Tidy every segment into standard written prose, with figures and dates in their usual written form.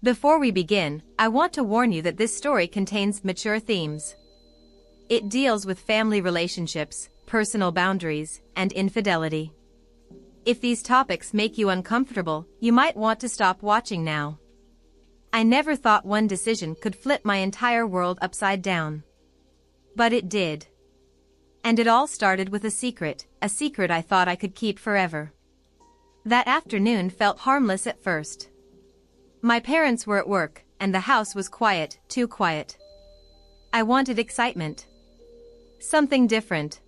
Before we begin, I want to warn you that this story contains mature themes. It deals with family relationships, personal boundaries, and infidelity. If these topics make you uncomfortable, you might want to stop watching now. I never thought one decision could flip my entire world upside down. But it did. And it all started with a secret I thought I could keep forever. That afternoon felt harmless at first. My parents were at work, and the house was quiet, too quiet. I wanted excitement. Something different.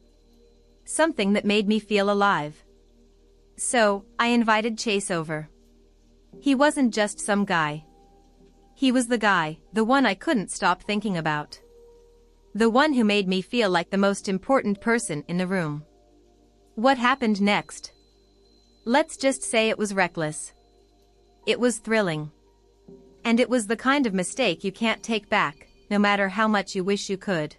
Something that made me feel alive. So, I invited Chase over. He wasn't just some guy. He was the guy, the one I couldn't stop thinking about. The one who made me feel like the most important person in the room. What happened next? Let's just say it was reckless. It was thrilling. And it was the kind of mistake you can't take back, no matter how much you wish you could.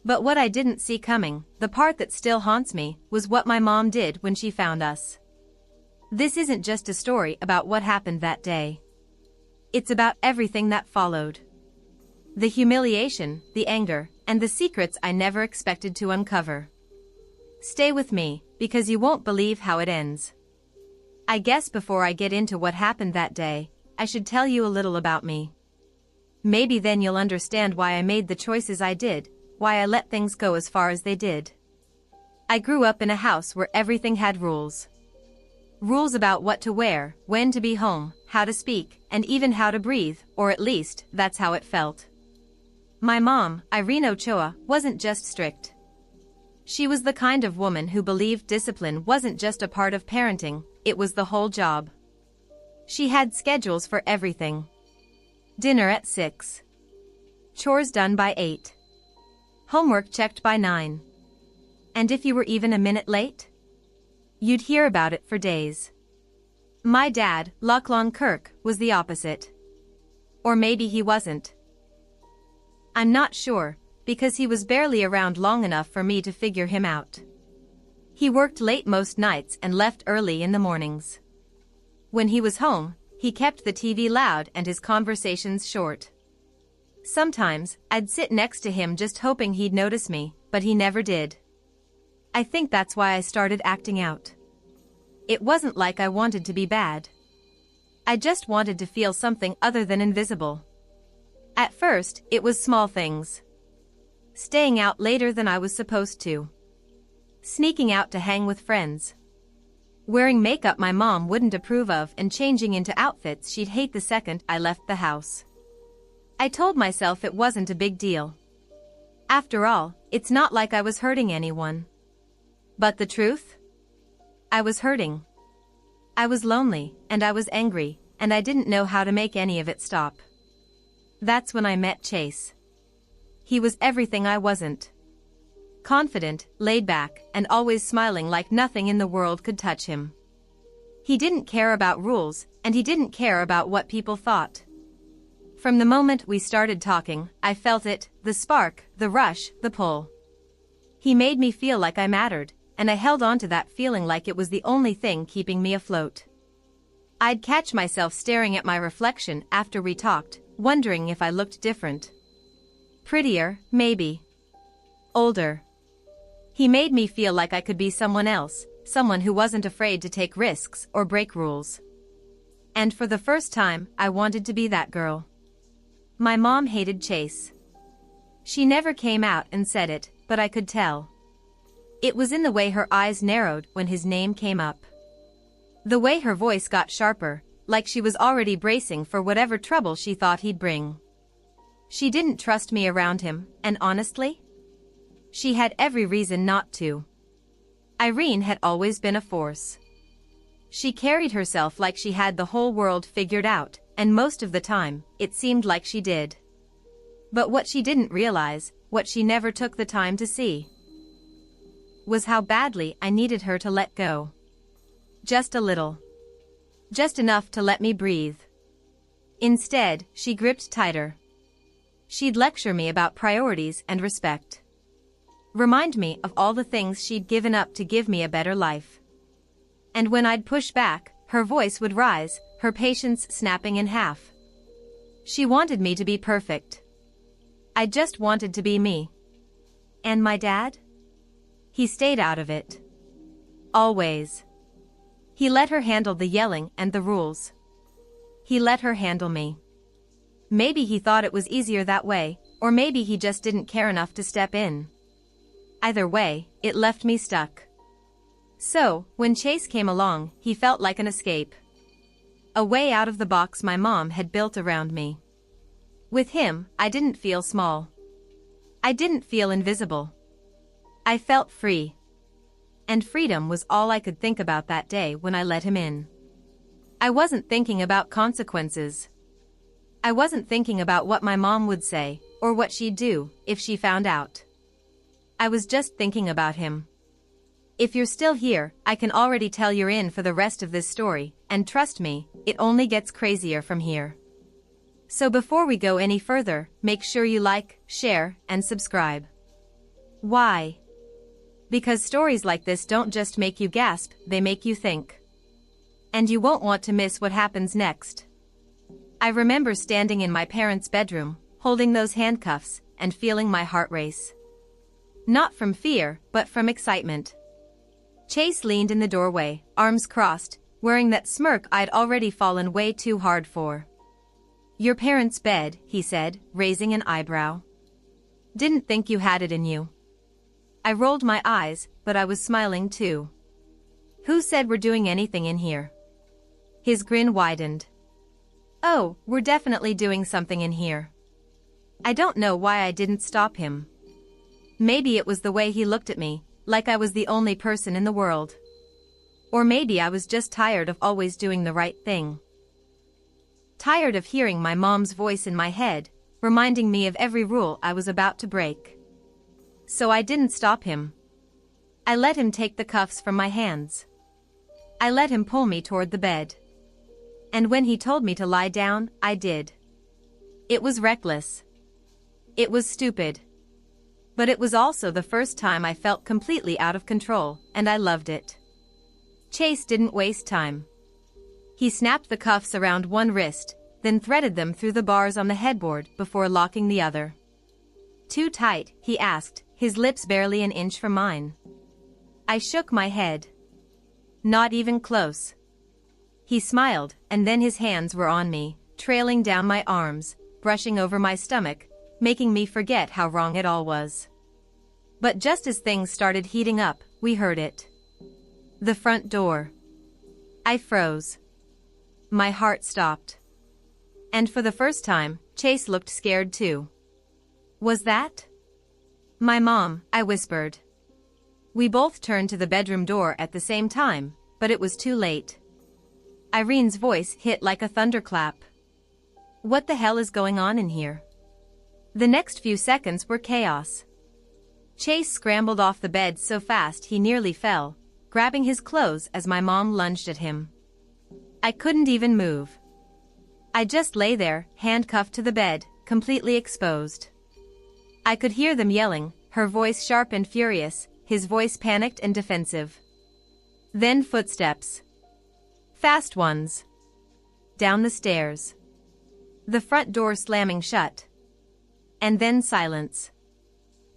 But what I didn't see coming, the part that still haunts me, was what my mom did when she found us. This isn't just a story about what happened that day. It's about everything that followed. The humiliation, the anger, and the secrets I never expected to uncover. Stay with me, because you won't believe how it ends. I guess before I get into what happened that day, I should tell you a little about me. Maybe then you'll understand why I made the choices I did, why I let things go as far as they did. I grew up in a house where everything had rules. Rules about what to wear, when to be home, how to speak, and even how to breathe, or at least, that's how it felt. My mom, Irene Ochoa, wasn't just strict. She was the kind of woman who believed discipline wasn't just a part of parenting, it was the whole job. She had schedules for everything. Dinner at 6. Chores done by 8. Homework checked by 9. And if you were even a minute late? You'd hear about it for days. My dad, Lachlan Kirk, was the opposite. Or maybe he wasn't. I'm not sure, because he was barely around long enough for me to figure him out. He worked late most nights and left early in the mornings. When he was home, he kept the TV loud and his conversations short. Sometimes, I'd sit next to him just hoping he'd notice me, but he never did. I think that's why I started acting out. It wasn't like I wanted to be bad. I just wanted to feel something other than invisible. At first, it was small things. Staying out later than I was supposed to. Sneaking out to hang with friends. Wearing makeup my mom wouldn't approve of and changing into outfits she'd hate the second I left the house. I told myself it wasn't a big deal. After all, it's not like I was hurting anyone. But the truth? I was hurting. I was lonely, and I was angry, and I didn't know how to make any of it stop. That's when I met Chase. He was everything I wasn't. Confident, laid back, and always smiling like nothing in the world could touch him. He didn't care about rules, and he didn't care about what people thought. From the moment we started talking, I felt it, the spark, the rush, the pull. He made me feel like I mattered, and I held on to that feeling like it was the only thing keeping me afloat. I'd catch myself staring at my reflection after we talked, wondering if I looked different. Prettier, maybe. Older. He made me feel like I could be someone else, someone who wasn't afraid to take risks or break rules. And for the first time, I wanted to be that girl. My mom hated Chase. She never came out and said it, but I could tell. It was in the way her eyes narrowed when his name came up. The way her voice got sharper, like she was already bracing for whatever trouble she thought he'd bring. She didn't trust me around him, and honestly, she had every reason not to. Irene had always been a force. She carried herself like she had the whole world figured out, and most of the time, it seemed like she did. But what she didn't realize, what she never took the time to see, was how badly I needed her to let go. Just a little. Just enough to let me breathe. Instead, she gripped tighter. She'd lecture me about priorities and respect. Remind me of all the things she'd given up to give me a better life. And when I'd push back, her voice would rise, her patience snapping in half. She wanted me to be perfect. I just wanted to be me. And my dad? He stayed out of it. Always. He let her handle the yelling and the rules. He let her handle me. Maybe he thought it was easier that way, or maybe he just didn't care enough to step in. Either way, it left me stuck. So, when Chase came along, he felt like an escape. A way out of the box my mom had built around me. With him, I didn't feel small. I didn't feel invisible. I felt free. And freedom was all I could think about that day when I let him in. I wasn't thinking about consequences. I wasn't thinking about what my mom would say, or what she'd do, if she found out. I was just thinking about him. If you're still here, I can already tell you're in for the rest of this story, and trust me, it only gets crazier from here. So before we go any further, make sure you like, share, and subscribe. Why? Because stories like this don't just make you gasp, they make you think. And you won't want to miss what happens next. I remember standing in my parents' bedroom, holding those handcuffs, and feeling my heart race. Not from fear, but from excitement. Chase leaned in the doorway, arms crossed, wearing that smirk I'd already fallen way too hard for. "Your parents' bed," he said, raising an eyebrow. "Didn't think you had it in you." I rolled my eyes, but I was smiling too. "Who said we're doing anything in here?" His grin widened. "Oh, we're definitely doing something in here." I don't know why I didn't stop him. Maybe it was the way he looked at me, like I was the only person in the world. Or maybe I was just tired of always doing the right thing. Tired of hearing my mom's voice in my head, reminding me of every rule I was about to break. So I didn't stop him. I let him take the cuffs from my hands. I let him pull me toward the bed. And when he told me to lie down, I did. It was reckless. It was stupid. But it was also the first time I felt completely out of control, and I loved it. Chase didn't waste time. He snapped the cuffs around one wrist, then threaded them through the bars on the headboard before locking the other. "Too tight?" he asked, his lips barely an inch from mine. I shook my head. "Not even close." He smiled, and then his hands were on me, trailing down my arms, brushing over my stomach, making me forget how wrong it all was. But just as things started heating up, we heard it. The front door. I froze. My heart stopped. And for the first time, Chase looked scared too. "Was that?" "My mom," I whispered. We both turned to the bedroom door at the same time, but it was too late. Irene's voice hit like a thunderclap. "What the hell is going on in here?" The next few seconds were chaos. Chase scrambled off the bed so fast he nearly fell, grabbing his clothes as my mom lunged at him. I couldn't even move. I just lay there, handcuffed to the bed, completely exposed. I could hear them yelling, her voice sharp and furious, his voice panicked and defensive. Then footsteps. Fast ones. Down the stairs. The front door slamming shut. And then silence.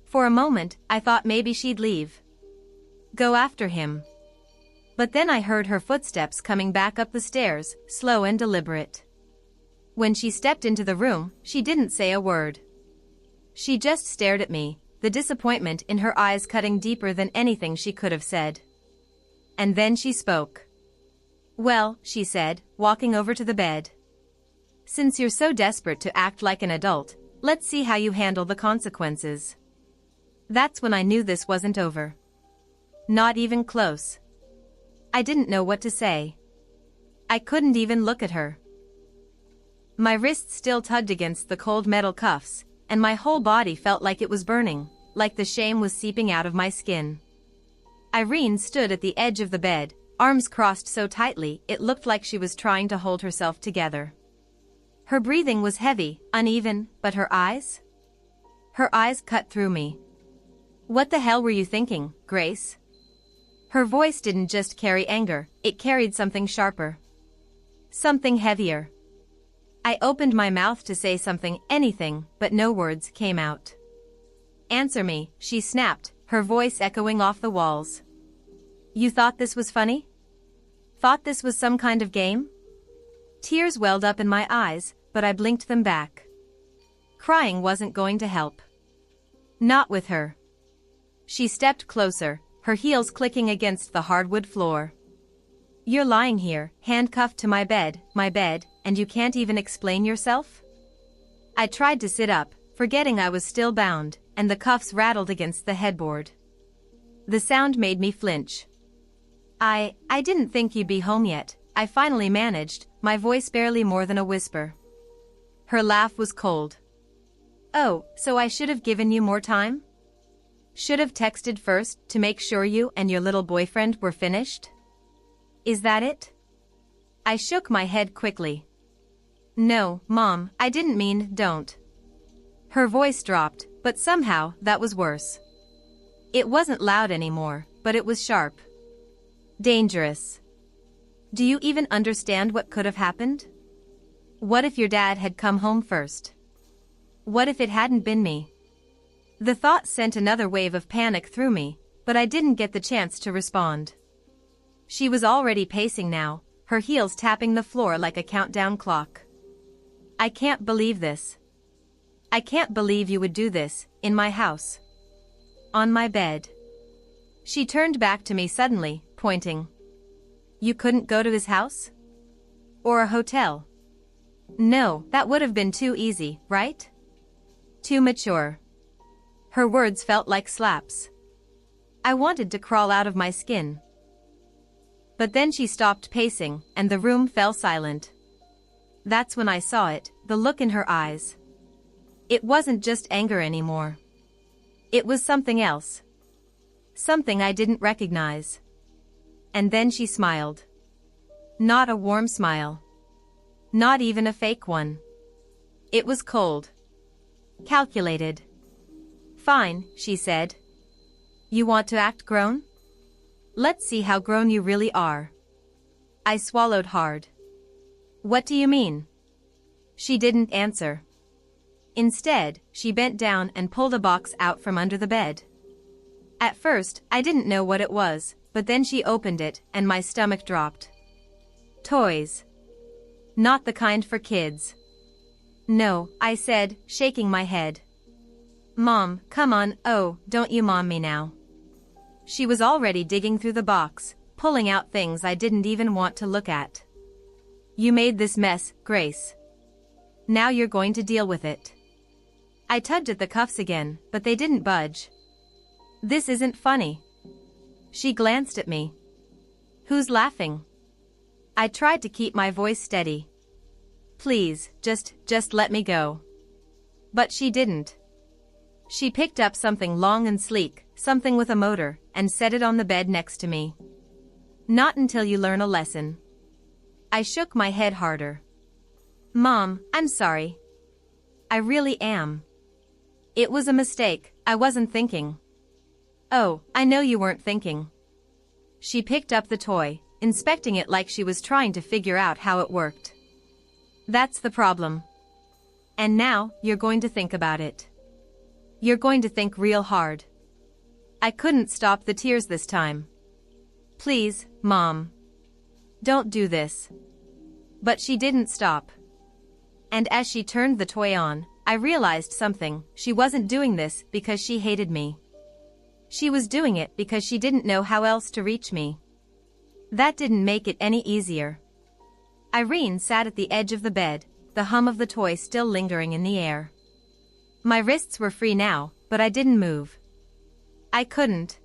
For a moment, I thought maybe she'd leave. Go after him. But then I heard her footsteps coming back up the stairs, slow and deliberate. When she stepped into the room, she didn't say a word. She just stared at me, the disappointment in her eyes cutting deeper than anything she could have said. And then she spoke. "Well," she said, walking over to the bed. "Since you're so desperate to act like an adult, let's see how you handle the consequences." That's when I knew this wasn't over. Not even close. I didn't know what to say. I couldn't even look at her. My wrists still tugged against the cold metal cuffs, and my whole body felt like it was burning, like the shame was seeping out of my skin. Irene stood at the edge of the bed, arms crossed so tightly it looked like she was trying to hold herself together. Her breathing was heavy, uneven, but her eyes? Her eyes cut through me. "What the hell were you thinking, Grace?" Her voice didn't just carry anger, it carried something sharper. Something heavier. I opened my mouth to say something, anything, but no words came out. Answer me, she snapped, her voice echoing off the walls. You thought this was funny? Thought this was some kind of game? Tears welled up in my eyes, but I blinked them back. Crying wasn't going to help. Not with her. She stepped closer, her heels clicking against the hardwood floor. You're lying here, handcuffed to my bed, and you can't even explain yourself? I tried to sit up, forgetting I was still bound, and the cuffs rattled against the headboard. The sound made me flinch. I didn't think you'd be home yet, I finally managed, my voice barely more than a whisper. Her laugh was cold. Oh, so I should have given you more time? Should have texted first to make sure you and your little boyfriend were finished? Is that it? I shook my head quickly. No, Mom, I didn't mean don't. Her voice dropped, but somehow that was worse. It wasn't loud anymore, but it was sharp. Dangerous. Do you even understand what could have happened? What if your dad had come home first? What if it hadn't been me? The thought sent another wave of panic through me, but I didn't get the chance to respond. She was already pacing now, her heels tapping the floor like a countdown clock. I can't believe this. I can't believe you would do this, in my house. On my bed. She turned back to me suddenly, pointing. You couldn't go to his house? Or a hotel? No, that would have been too easy, right? Too mature. Her words felt like slaps. I wanted to crawl out of my skin. But then she stopped pacing, and the room fell silent. That's when I saw it, the look in her eyes. It wasn't just anger anymore. It was something else. Something I didn't recognize. And then she smiled. Not a warm smile. Not even a fake one. It was cold. Calculated. Fine, she said. You want to act grown? Let's see how grown you really are. I swallowed hard. What do you mean? She didn't answer. Instead, she bent down and pulled a box out from under the bed. At first, I didn't know what it was, but then she opened it, and my stomach dropped. Toys. Not the kind for kids. No, I said, shaking my head. Mom, come on, oh, don't you mom me now. She was already digging through the box, pulling out things I didn't even want to look at. You made this mess, Grace. Now you're going to deal with it. I tugged at the cuffs again, but they didn't budge. This isn't funny. She glanced at me. Who's laughing? I tried to keep my voice steady. Please, just let me go. But she didn't. She picked up something long and sleek, something with a motor, and set it on the bed next to me. Not until you learn a lesson. I shook my head harder. Mom, I'm sorry. I really am. It was a mistake, I wasn't thinking. Oh, I know you weren't thinking. She picked up the toy, inspecting it like she was trying to figure out how it worked. That's the problem. And now, you're going to think about it. You're going to think real hard. I couldn't stop the tears this time. Please, Mom. Don't do this. But she didn't stop. And as she turned the toy on, I realized something. She wasn't doing this because she hated me. She was doing it because she didn't know how else to reach me. That didn't make it any easier. Irene sat at the edge of the bed, the hum of the toy still lingering in the air. My wrists were free now, but I didn't move. I couldn't.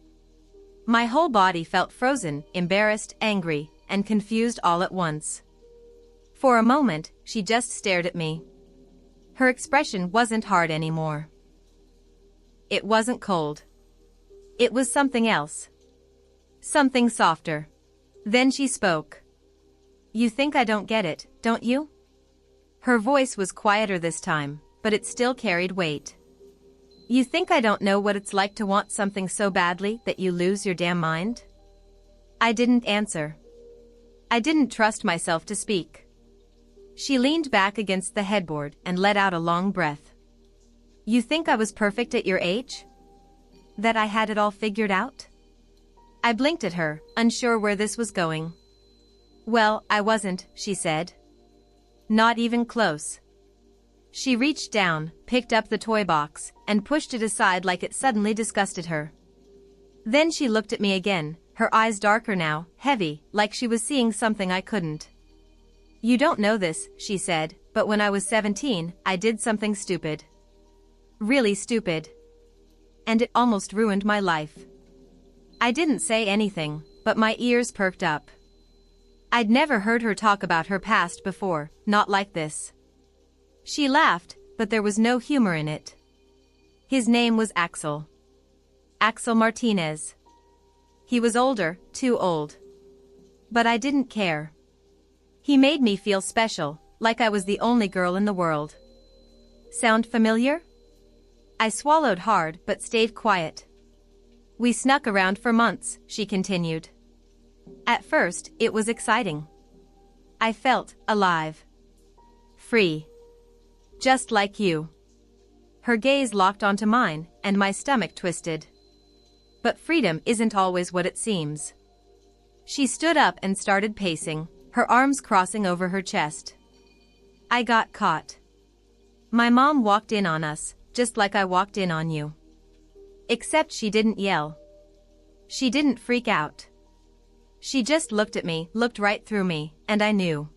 My whole body felt frozen, embarrassed, angry, and confused all at once. For a moment, she just stared at me. Her expression wasn't hard anymore. It wasn't cold. It was something else. Something softer. Then she spoke. You think I don't get it, don't you? Her voice was quieter this time, but it still carried weight. You think I don't know what it's like to want something so badly that you lose your damn mind? I didn't answer. I didn't trust myself to speak. She leaned back against the headboard and let out a long breath. You think I was perfect at your age? That I had it all figured out? I blinked at her, unsure where this was going. Well, I wasn't, she said. Not even close. She reached down, picked up the toy box, and pushed it aside like it suddenly disgusted her. Then she looked at me again, her eyes darker now, heavy, like she was seeing something I couldn't. You don't know this, she said, but when I was 17, I did something stupid. Really stupid. And it almost ruined my life. I didn't say anything, but my ears perked up. I'd never heard her talk about her past before, not like this. She laughed, but there was no humor in it. His name was Axel. Axel Martinez. He was older, too old. But I didn't care. He made me feel special, like I was the only girl in the world. Sound familiar? I swallowed hard but stayed quiet. We snuck around for months, she continued. At first, it was exciting. I felt alive. Free. Just like you. Her gaze locked onto mine, and my stomach twisted. But freedom isn't always what it seems. She stood up and started pacing, her arms crossing over her chest. I got caught. My mom walked in on us, just like I walked in on you. Except she didn't yell. She didn't freak out. She just looked at me, looked right through me, and I knew.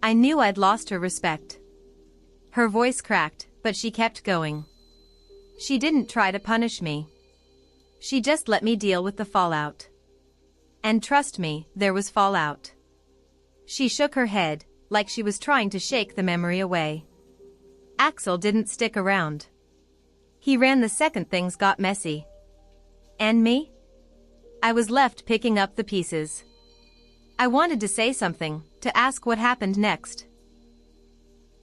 I knew I'd lost her respect. Her voice cracked, but she kept going. She didn't try to punish me. She just let me deal with the fallout. And trust me, there was fallout. She shook her head, like she was trying to shake the memory away. Axel didn't stick around. He ran the second things got messy. And me? I was left picking up the pieces. I wanted to say something, to ask what happened next.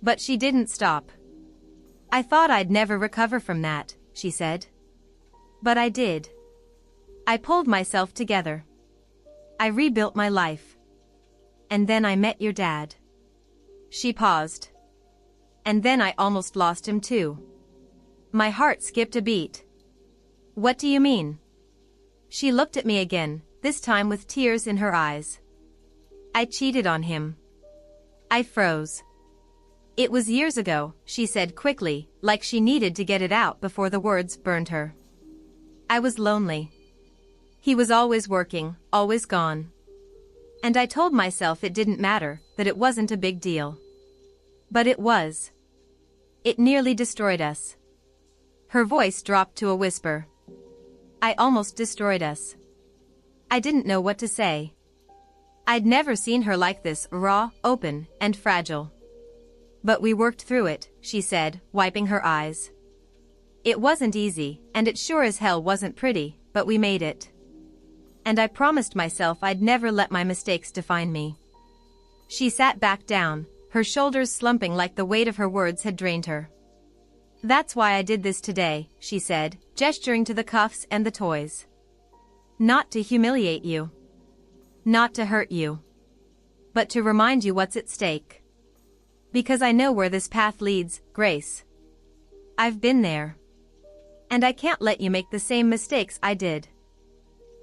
But she didn't stop. I thought I'd never recover from that, she said. But I did. I pulled myself together. I rebuilt my life. And then I met your dad. She paused. And then I almost lost him too. My heart skipped a beat. What do you mean? She looked at me again, this time with tears in her eyes. I cheated on him. I froze. It was years ago, she said quickly, like she needed to get it out before the words burned her. I was lonely. He was always working, always gone. And I told myself it didn't matter, that it wasn't a big deal. But it was. It nearly destroyed us. Her voice dropped to a whisper. I almost destroyed us. I didn't know what to say. I'd never seen her like this, raw, open, and fragile. But we worked through it, she said, wiping her eyes. It wasn't easy, and it sure as hell wasn't pretty, but we made it. And I promised myself I'd never let my mistakes define me. She sat back down, her shoulders slumping like the weight of her words had drained her. That's why I did this today, she said, gesturing to the cuffs and the toys. Not to humiliate you. Not to hurt you. But to remind you what's at stake. Because I know where this path leads, Grace. I've been there. And I can't let you make the same mistakes I did.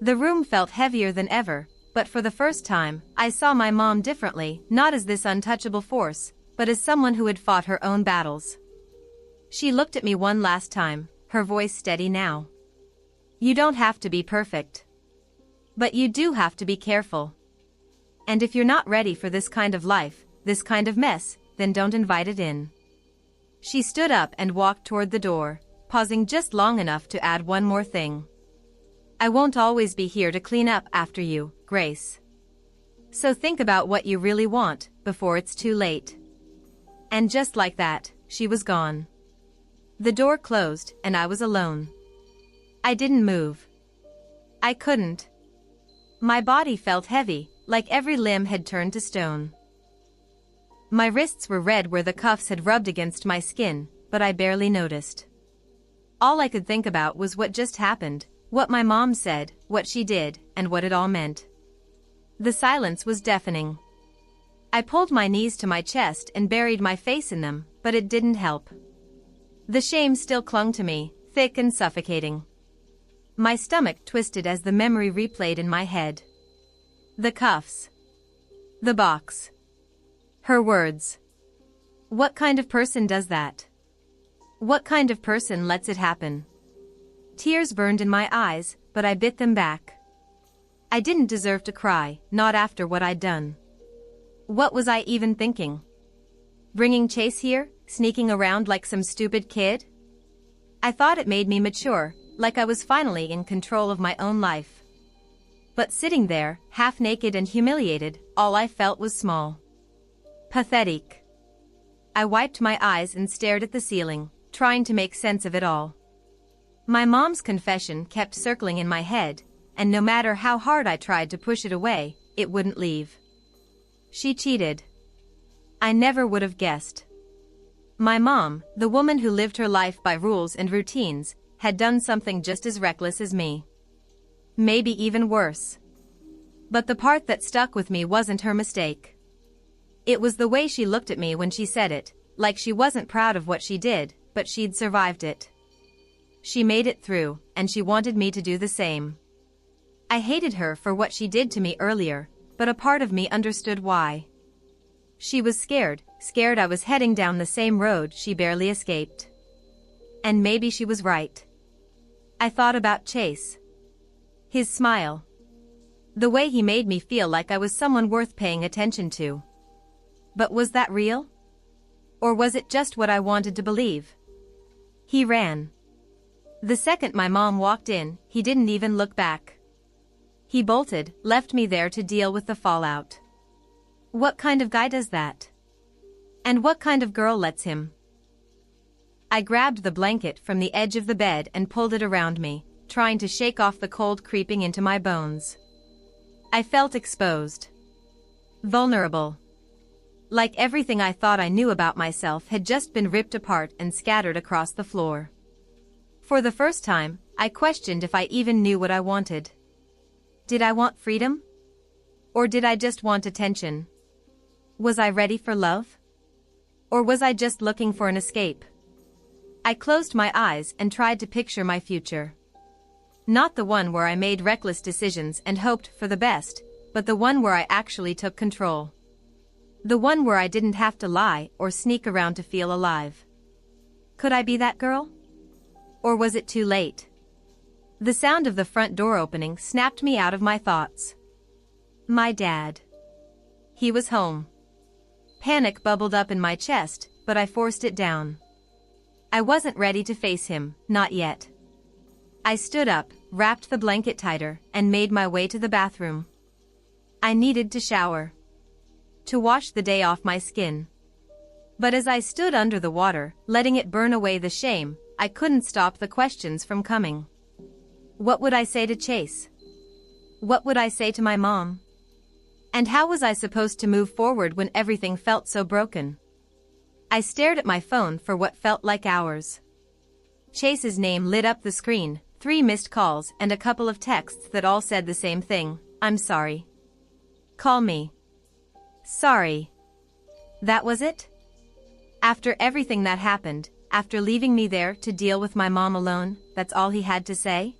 The room felt heavier than ever, but for the first time, I saw my mom differently, not as this untouchable force, but as someone who had fought her own battles. She looked at me one last time, her voice steady now. You don't have to be perfect. But you do have to be careful. And if you're not ready for this kind of life, this kind of mess, then don't invite it in. She stood up and walked toward the door, pausing just long enough to add one more thing. I won't always be here to clean up after you, Grace. So think about what you really want, before it's too late. And just like that, she was gone. The door closed, and I was alone. I didn't move. I couldn't. My body felt heavy, like every limb had turned to stone. My wrists were red where the cuffs had rubbed against my skin, but I barely noticed. All I could think about was what just happened, what my mom said, what she did, and what it all meant. The silence was deafening. I pulled my knees to my chest and buried my face in them, but it didn't help. The shame still clung to me, thick and suffocating. My stomach twisted as the memory replayed in my head. The cuffs. The box. Her words. What kind of person does that? What kind of person lets it happen? Tears burned in my eyes, but I bit them back. I didn't deserve to cry, not after what I'd done. What was I even thinking? Bringing Chase here, sneaking around like some stupid kid? I thought it made me mature, like I was finally in control of my own life. But sitting there, half naked and humiliated, all I felt was small. Pathetic. I wiped my eyes and stared at the ceiling, trying to make sense of it all. My mom's confession kept circling in my head, and no matter how hard I tried to push it away, it wouldn't leave. She cheated. I never would have guessed. My mom, the woman who lived her life by rules and routines, had done something just as reckless as me. Maybe even worse. But the part that stuck with me wasn't her mistake. It was the way she looked at me when she said it, like she wasn't proud of what she did, but she'd survived it. She made it through, and she wanted me to do the same. I hated her for what she did to me earlier, but a part of me understood why. She was scared I was heading down the same road she barely escaped. And maybe she was right. I thought about Chase. His smile. The way he made me feel like I was someone worth paying attention to. But was that real? Or was it just what I wanted to believe? He ran. The second my mom walked in, he didn't even look back. He bolted, left me there to deal with the fallout. What kind of guy does that? And what kind of girl lets him? I grabbed the blanket from the edge of the bed and pulled it around me, trying to shake off the cold creeping into my bones. I felt exposed. Vulnerable. Like everything I thought I knew about myself had just been ripped apart and scattered across the floor. For the first time, I questioned if I even knew what I wanted. Did I want freedom? Or did I just want attention? Was I ready for love? Or was I just looking for an escape? I closed my eyes and tried to picture my future. Not the one where I made reckless decisions and hoped for the best, but the one where I actually took control. The one where I didn't have to lie or sneak around to feel alive. Could I be that girl? Or was it too late? The sound of the front door opening snapped me out of my thoughts. My dad. He was home. Panic bubbled up in my chest, but I forced it down. I wasn't ready to face him, not yet. I stood up, wrapped the blanket tighter, and made my way to the bathroom. I needed to shower. To wash the day off my skin. But as I stood under the water, letting it burn away the shame, I couldn't stop the questions from coming. What would I say to Chase? What would I say to my mom? And how was I supposed to move forward when everything felt so broken? I stared at my phone for what felt like hours. Chase's name lit up the screen, 3 missed calls and a couple of texts that all said the same thing: I'm sorry. Call me. Sorry. That was it? After everything that happened, after leaving me there to deal with my mom alone, that's all he had to say?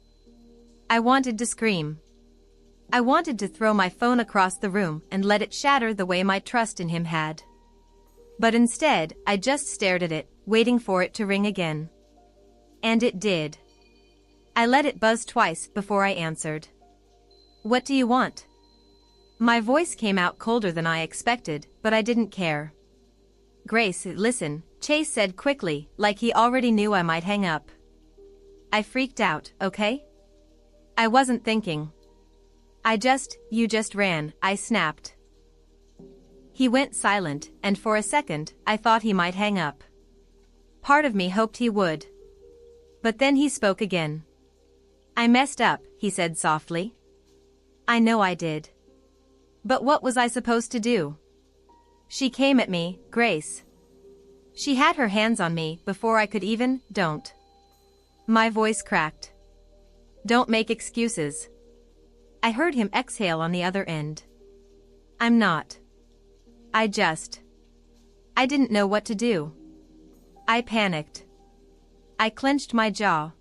I wanted to scream. I wanted to throw my phone across the room and let it shatter the way my trust in him had. But instead, I just stared at it, waiting for it to ring again. And it did. I let it buzz twice before I answered. What do you want? My voice came out colder than I expected, but I didn't care. Grace, listen, Chase said quickly, like he already knew I might hang up. I freaked out, okay? I wasn't thinking. You just ran, I snapped. He went silent, and for a second, I thought he might hang up. Part of me hoped he would. But then he spoke again. I messed up, he said softly. I know I did. But what was I supposed to do? She came at me, Grace. She had her hands on me before I could even, don't. My voice cracked. Don't make excuses. I heard him exhale on the other end. I'm not. I didn't know what to do. I panicked. I clenched my jaw.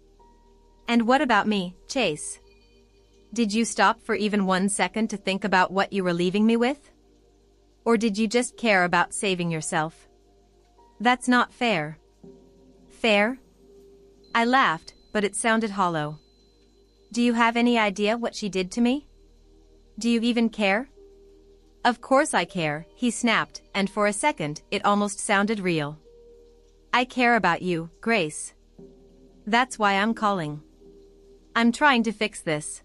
And what about me, Chase? Did you stop for even 1 second to think about what you were leaving me with? Or did you just care about saving yourself? That's not fair. Fair? I laughed, but it sounded hollow. Do you have any idea what she did to me? Do you even care? Of course I care, he snapped, and for a second, it almost sounded real. I care about you, Grace. That's why I'm calling. I'm trying to fix this.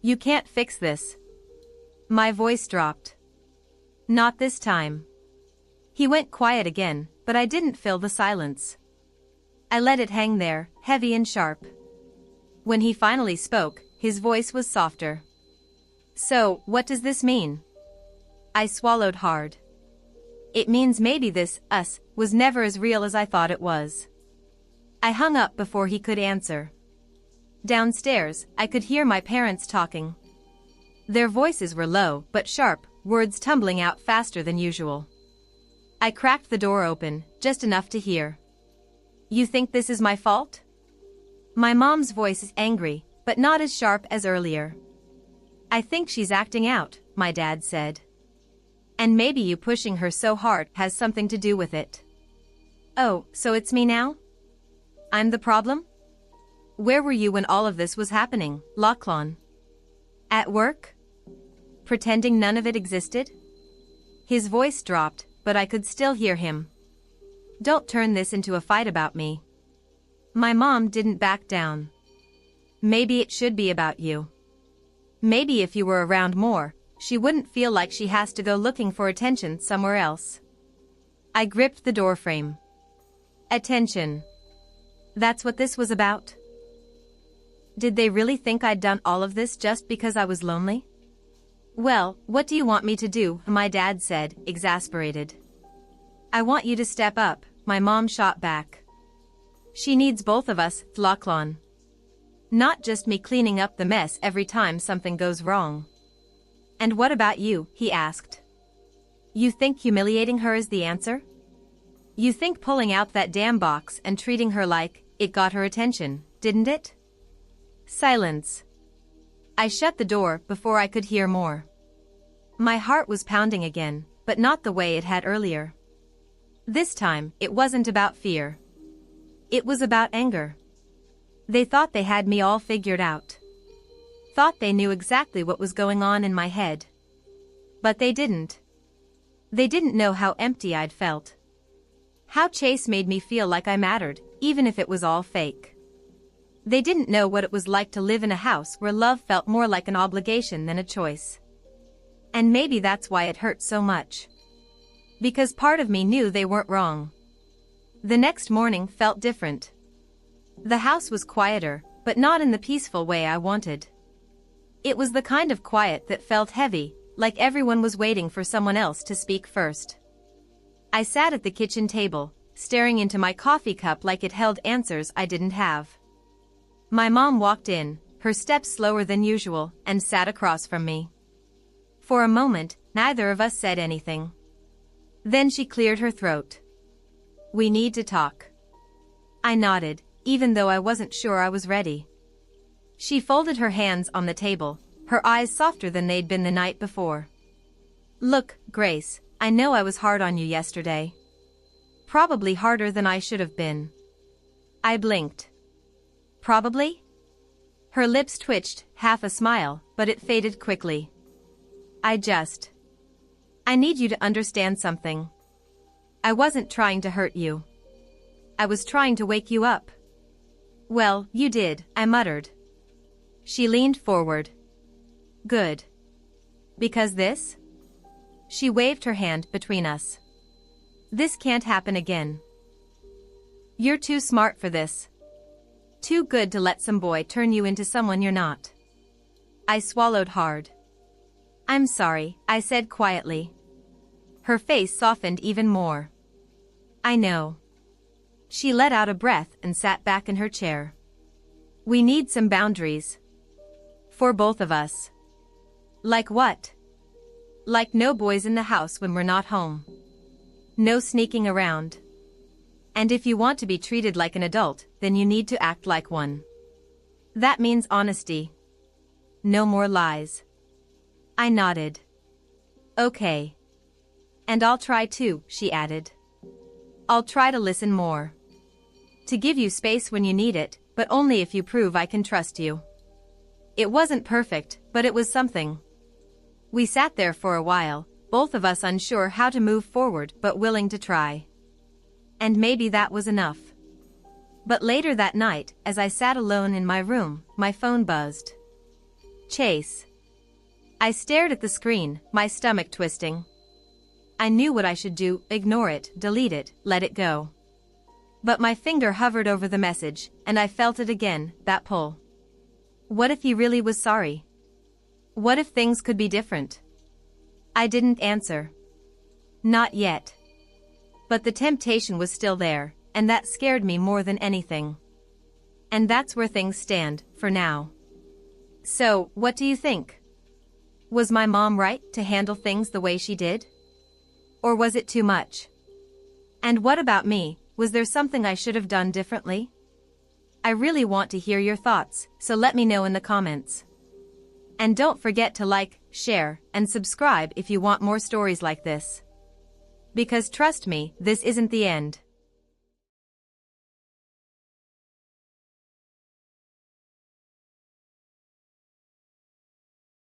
You can't fix this. My voice dropped. Not this time. He went quiet again, but I didn't fill the silence. I let it hang there, heavy and sharp. When he finally spoke, his voice was softer. So, what does this mean? I swallowed hard. It means maybe this, us, was never as real as I thought it was. I hung up before he could answer. Downstairs, I could hear my parents talking. Their voices were low but sharp, words tumbling out faster than usual. I cracked the door open, just enough to hear. You think this is my fault? My mom's voice is angry, but not as sharp as earlier. I think she's acting out, my dad said. And maybe you pushing her so hard has something to do with it. Oh, so it's me now? I'm the problem? Where were you when all of this was happening, Lachlan? At work? Pretending none of it existed? His voice dropped, but I could still hear him. Don't turn this into a fight about me. My mom didn't back down. Maybe it should be about you. Maybe if you were around more, she wouldn't feel like she has to go looking for attention somewhere else. I gripped the doorframe. Attention. That's what this was about? Did they really think I'd done all of this just because I was lonely? Well, what do you want me to do? My dad said, exasperated. I want you to step up, my mom shot back. She needs both of us, Lachlan. Not just me cleaning up the mess every time something goes wrong. And what about you? He asked. You think humiliating her is the answer? You think pulling out that damn box and treating her like it got her attention, didn't it? Silence. I shut the door before I could hear more. My heart was pounding again, but not the way it had earlier. This time, it wasn't about fear. It was about anger. They thought they had me all figured out. Thought they knew exactly what was going on in my head. But they didn't. They didn't know how empty I'd felt. How Chase made me feel like I mattered, even if it was all fake. They didn't know what it was like to live in a house where love felt more like an obligation than a choice. And maybe that's why it hurt so much. Because part of me knew they weren't wrong. The next morning felt different. The house was quieter, but not in the peaceful way I wanted. It was the kind of quiet that felt heavy, like everyone was waiting for someone else to speak first. I sat at the kitchen table, staring into my coffee cup like it held answers I didn't have. My mom walked in, her steps slower than usual, and sat across from me. For a moment, neither of us said anything. Then she cleared her throat. We need to talk. I nodded, even though I wasn't sure I was ready. She folded her hands on the table, her eyes softer than they'd been the night before. Look, Grace, I know I was hard on you yesterday. Probably harder than I should have been. I blinked. Probably? Her lips twitched, half a smile, but it faded quickly. I need you to understand something. I wasn't trying to hurt you. I was trying to wake you up. Well, you did, I muttered. She leaned forward. Good. Because this? She waved her hand between us. This can't happen again. You're too smart for this. Too good to let some boy turn you into someone you're not. I swallowed hard. I'm sorry, I said quietly. Her face softened even more. I know. She let out a breath and sat back in her chair. We need some boundaries. For both of us. Like what? Like no boys in the house when we're not home. No sneaking around. And if you want to be treated like an adult, then you need to act like one. That means honesty. No more lies. I nodded. Okay. And I'll try too, she added. I'll try to listen more. To give you space when you need it, but only if you prove I can trust you. It wasn't perfect, but it was something. We sat there for a while, both of us unsure how to move forward but willing to try. And maybe that was enough. But later that night, as I sat alone in my room, my phone buzzed. Chase. I stared at the screen, my stomach twisting. I knew what I should do: ignore it, delete it, let it go. But my finger hovered over the message, and I felt it again, that pull. What if he really was sorry? What if things could be different? I didn't answer. Not yet. But the temptation was still there, and that scared me more than anything. And that's where things stand, for now. So, what do you think? Was my mom right to handle things the way she did? Or was it too much? And what about me? Was there something I should have done differently? I really want to hear your thoughts, so let me know in the comments. And don't forget to like, share, and subscribe if you want more stories like this. Because trust me, this isn't the end.